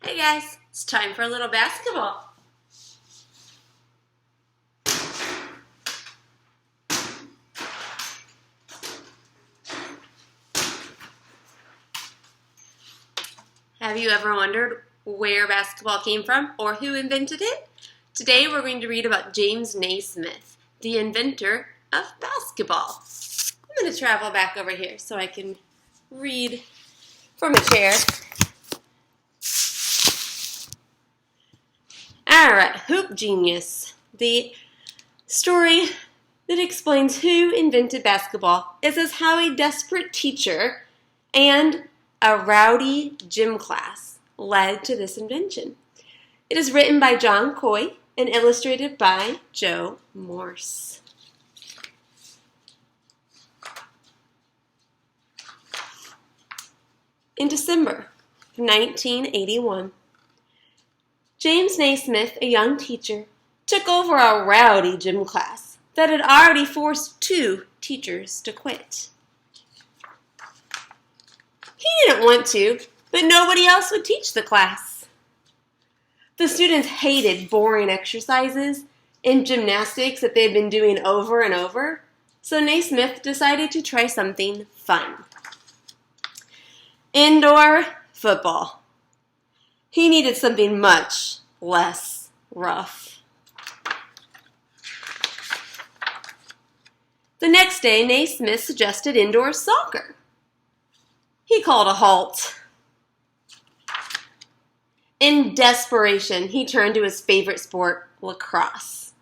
Hey guys, it's time for a little basketball. Have you ever wondered where basketball came from or who invented it? Today we're going to read about James Naismith, the inventor of basketball. I'm going to travel back over here so I can read from a chair. Alright, Hoop Genius. The story that explains who invented basketball is as how a desperate teacher and a rowdy gym class led to this invention. It is written by John Coy and illustrated by Joe Morse. In December 1981, James Naismith, a young teacher, took over a rowdy gym class that had already forced 2 teachers to quit. He didn't want to, but nobody else would teach the class. The students hated boring exercises and gymnastics that they'd been doing over and over, so Naismith decided to try something fun. Indoor football. He needed something much less rough. The next day, Naismith suggested indoor soccer. He called a halt. In desperation, he turned to his favorite sport, lacrosse.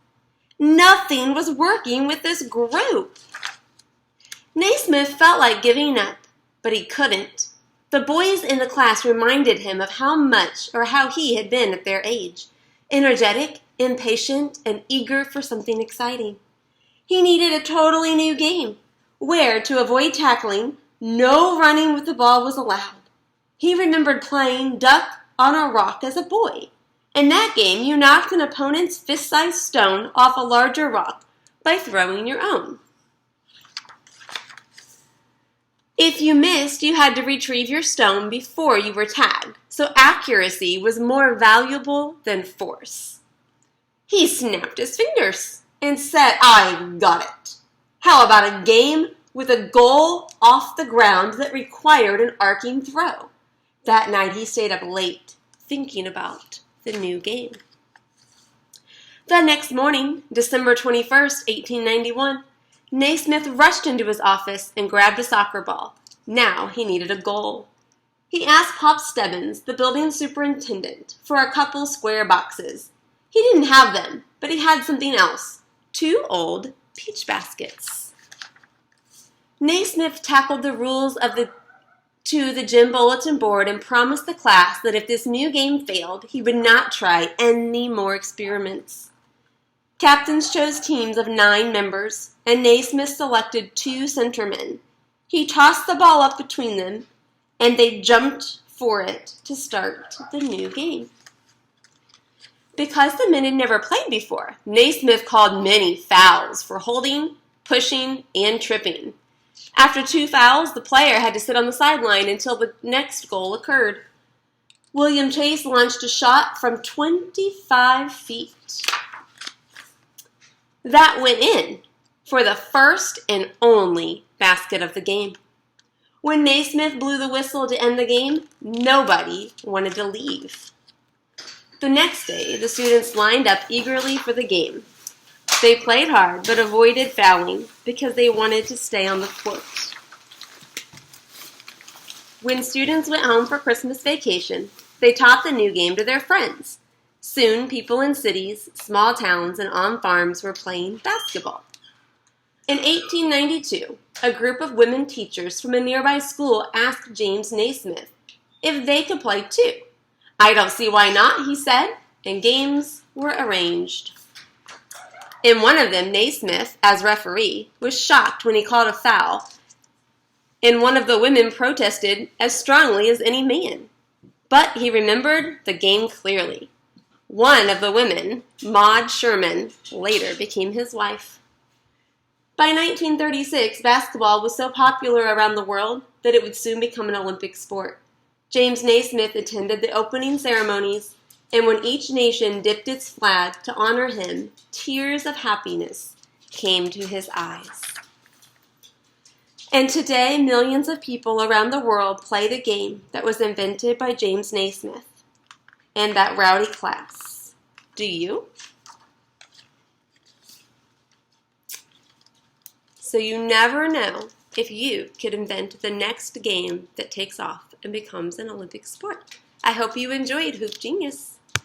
Nothing was working with this group. Naismith felt like giving up, but he couldn't. The boys in the class reminded him of how he had been at their age, energetic, impatient, and eager for something exciting. He needed a totally new game, where, to avoid tackling, no running with the ball was allowed. He remembered playing duck on a rock as a boy. In that game, you knocked an opponent's fist-sized stone off a larger rock by throwing your own. If you missed, you had to retrieve your stone before you were tagged, so accuracy was more valuable than force. He snapped his fingers and said, "I got it. How about a game with a goal off the ground that required an arcing throw?" That night he stayed up late thinking about the new game. The next morning, December 21st, 1891, Naismith rushed into his office and grabbed a soccer ball. Now he needed a goal. He asked Pop Stebbins, the building superintendent, for a couple square boxes. He didn't have them, but he had something else: 2 old peach baskets. Naismith tackled the rules to the gym bulletin board and promised the class that if this new game failed, he would not try any more experiments. Captains chose teams of 9 members, and Naismith selected 2 centermen. He tossed the ball up between them, and they jumped for it to start the new game. Because the men had never played before, Naismith called many fouls for holding, pushing, and tripping. After 2 fouls, the player had to sit on the sideline until the next goal occurred. William Chase launched a shot from 25 feet. That went in for the first and only basket of the game. When Naismith blew the whistle to end the game, nobody wanted to leave. The next day, the students lined up eagerly for the game. They played hard but avoided fouling because they wanted to stay on the court. When students went home for Christmas vacation, they taught the new game to their friends. Soon, people in cities, small towns, and on farms were playing basketball. In 1892, a group of women teachers from a nearby school asked James Naismith if they could play too. "I don't see why not," he said, and games were arranged. In one of them, Naismith, as referee, was shocked when he called a foul, and one of the women protested as strongly as any man. But he remembered the game clearly. One of the women, Maud Sherman, later became his wife. By 1936, basketball was so popular around the world that it would soon become an Olympic sport. James Naismith attended the opening ceremonies, and when each nation dipped its flag to honor him, tears of happiness came to his eyes. And today, millions of people around the world play the game that was invented by James Naismith and that rowdy class. Do you? So you never know if you could invent the next game that takes off and becomes an Olympic sport. I hope you enjoyed Hoop Genius.